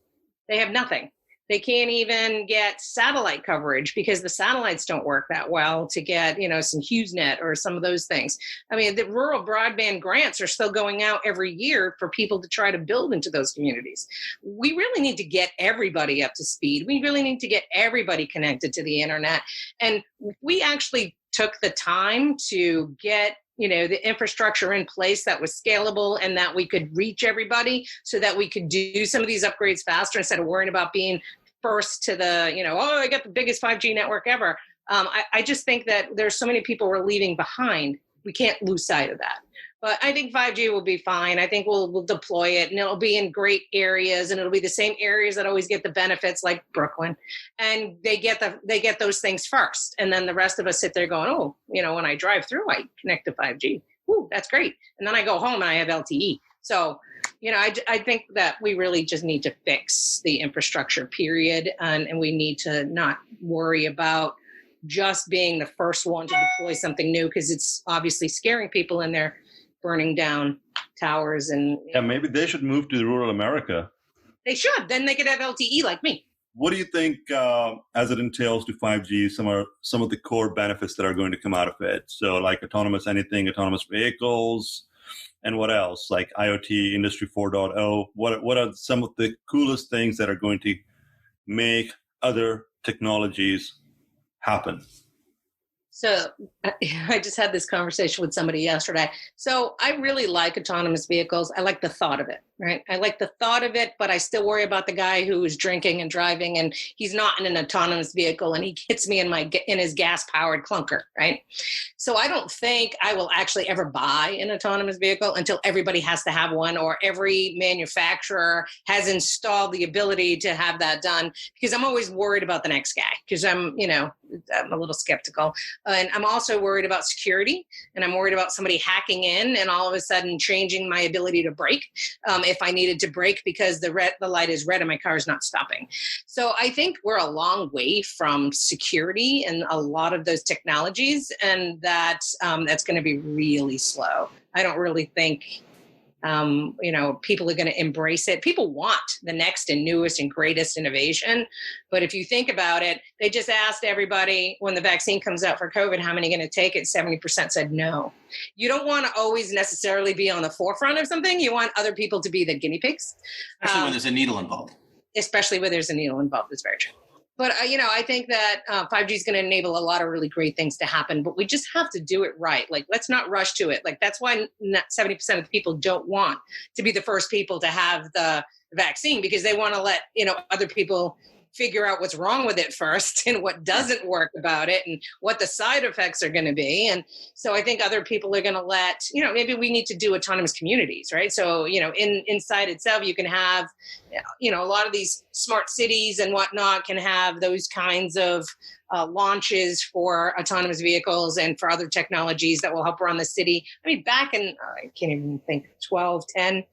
They have nothing. They can't even get satellite coverage because the satellites don't work that well to get, some HughesNet or some of those things. I mean, the rural broadband grants are still going out every year for people to try to build into those communities. We really need to get everybody up to speed. We really need to get everybody connected to the internet. And we actually took the time to get the infrastructure in place that was scalable and that we could reach everybody so that we could do some of these upgrades faster instead of worrying about being first to the, I got the biggest 5G network ever. I just think that there's so many people we're leaving behind. We can't lose sight of that. But I think 5G will be fine. I think we'll deploy it, and it'll be in great areas, and it'll be the same areas that always get the benefits, like Brooklyn. And they get those things first. And then the rest of us sit there going, when I drive through, I connect to 5G. Ooh, that's great. And then I go home and I have LTE. So, I think that we really just need to fix the infrastructure, period. And we need to not worry about just being the first one to deploy something new, because it's obviously scaring people, and they're burning down towers. And maybe they should move to rural America. They should. Then they could have LTE like me. What do you think, as it entails to 5G, some of the core benefits that are going to come out of it? So like autonomous vehicles, and what else? Like IoT, Industry 4.0. What are some of the coolest things that are going to make other technologies happen? So I just had this conversation with somebody yesterday. So I really like autonomous vehicles. I like the thought of it, right? I like the thought of it, but I still worry about the guy who is drinking and driving, and he's not in an autonomous vehicle, and he hits me in his gas-powered clunker, right? So I don't think I will actually ever buy an autonomous vehicle until everybody has to have one, or every manufacturer has installed the ability to have that done, because I'm always worried about the next guy, because I'm a little skeptical. And I'm also worried about security, and I'm worried about somebody hacking in and all of a sudden changing my ability to brake if I needed to brake because the light is red and my car is not stopping. So I think we're a long way from security and a lot of those technologies, and that's going to be really slow. I don't really think people are going to embrace it. People want the next and newest and greatest innovation. But if you think about it, they just asked everybody when the vaccine comes out for COVID, how many are going to take it? 70% said no. You don't want to always necessarily be on the forefront of something. You want other people to be the guinea pigs. Especially when there's a needle involved. Especially when there's a needle involved. That's very true. But, I think that 5G is going to enable a lot of really great things to happen, but we just have to do it right. Like, let's not rush to it. Like, that's why 70% of the people don't want to be the first people to have the vaccine, because they want to let, other people figure out what's wrong with it first and what doesn't work about it and what the side effects are going to be. And so I think other people are going to maybe we need to do autonomous communities, right? So, inside itself, you can have, a lot of these smart cities and whatnot can have those kinds of launches for autonomous vehicles and for other technologies that will help run the city. I mean, back in, I can't even think, 2010,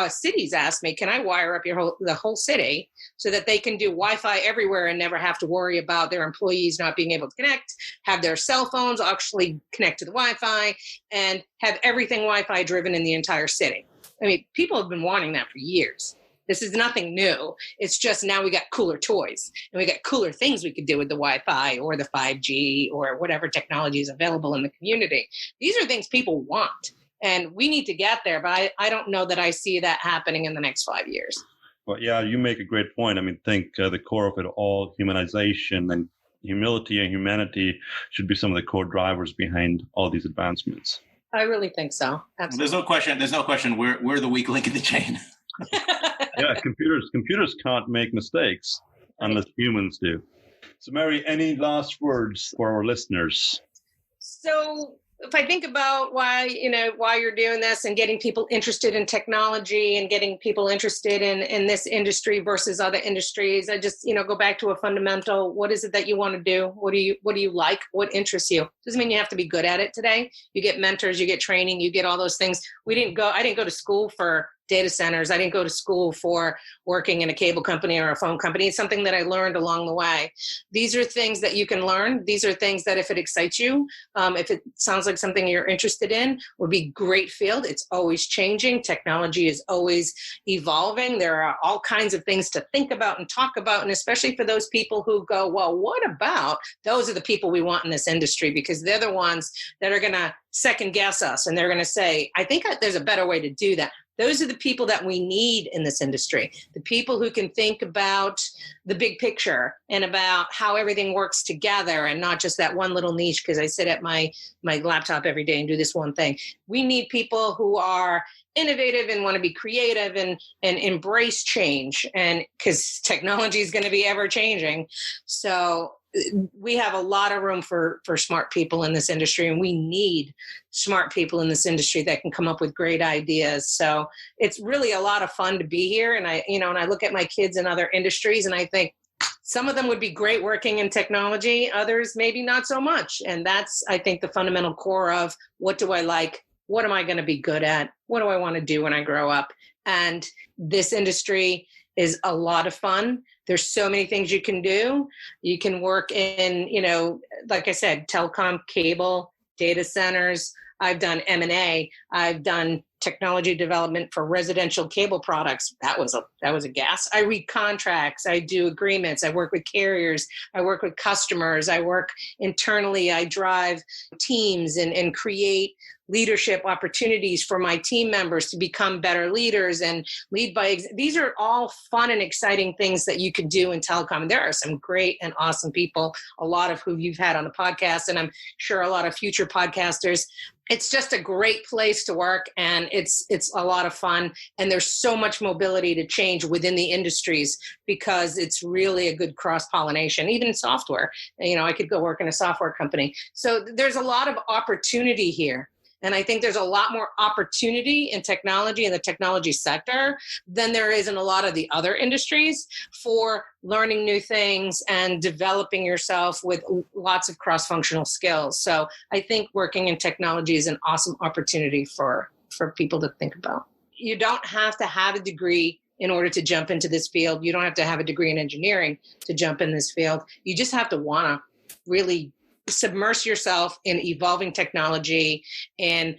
cities asked me, can I wire up the whole city so that they can do Wi-Fi everywhere and never have to worry about their employees not being able to connect, have their cell phones actually connect to the Wi-Fi, and have everything Wi-Fi driven in the entire city. I mean, people have been wanting that for years. This is nothing new. It's just now we got cooler toys and we got cooler things we could do with the Wi-Fi or the 5G or whatever technology is available in the community. These are things people want, and we need to get there, but I don't know that I see that happening in the next 5 years. Well, yeah, you make a great point. I mean, think the core of it all, humanization and humility and humanity should be some of the core drivers behind all these advancements. I really think so. Absolutely. There's no question. We're the weak link in the chain. Yeah, computers can't make mistakes unless humans do. So, Mary, any last words for our listeners? So, if I think about why you're doing this and getting people interested in technology and getting people interested in this industry versus other industries, I just, go back to a fundamental. What is it that you want to do? What do you like? What interests you? Doesn't mean you have to be good at it today. You get mentors, you get training, you get all those things. I didn't go to school for data centers. I didn't go to school for working in a cable company or a phone company. It's something that I learned along the way. These are things that you can learn. These are things that if it excites you, if it sounds like something you're interested in, would be great field. It's always changing. Technology is always evolving. There are all kinds of things to think about and talk about. And especially for those people who go, well, what about? Those are the people we want in this industry, because they're the ones that are going to second guess us. And they're going to say, I think there's a better way to do that. Those are the people that we need in this industry, the people who can think about the big picture and about how everything works together and not just that one little niche because I sit at my laptop every day and do this one thing. We need people who are innovative and want to be creative and embrace change, and because technology is going to be ever changing. So we have a lot of room for smart people in this industry, and we need smart people in this industry that can come up with great ideas. So it's really a lot of fun to be here. And I look at my kids in other industries and I think some of them would be great working in technology, others maybe not so much. And that's, I think, the fundamental core of what do I like? What am I going to be good at? What do I want to do when I grow up? And this industry is a lot of fun. There's so many things you can do. You can work in, like I said, telecom, cable, data centers. I've done M&A. I've done technology development for residential cable products. That was a gas. I read contracts. I do agreements. I work with carriers. I work with customers. I work internally. I drive teams and create leadership opportunities for my team members to become better leaders and lead by. These are all fun and exciting things that you can do in telecom. There are some great and awesome people, a lot of who you've had on the podcast, and I'm sure a lot of future podcasters. It's just a great place to work, and it's a lot of fun. And there's so much mobility to change within the industries because it's really a good cross-pollination, even in software. I could go work in a software company. So there's a lot of opportunity here. And I think there's a lot more opportunity in technology in the technology sector than there is in a lot of the other industries for learning new things and developing yourself with lots of cross-functional skills. So I think working in technology is an awesome opportunity for people to think about. You don't have to have a degree in order to jump into this field. You don't have to have a degree in engineering to jump in this field. You just have to want to really submerge yourself in evolving technology and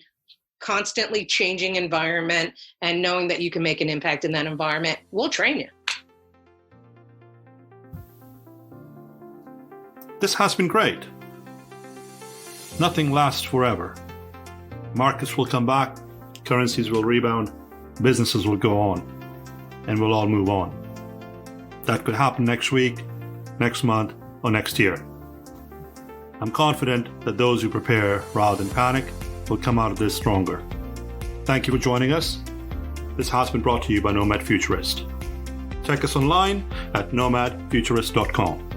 constantly changing environment and knowing that you can make an impact in that environment. We'll train you. This has been great. Nothing lasts forever. Markets will come back, currencies will rebound, businesses will go on, and we'll all move on. That could happen next week, next month, or next year. I'm confident that those who prepare rather than panic will come out of this stronger. Thank you for joining us. This has been brought to you by Nomad Futurist. check us online at nomadfuturist.com.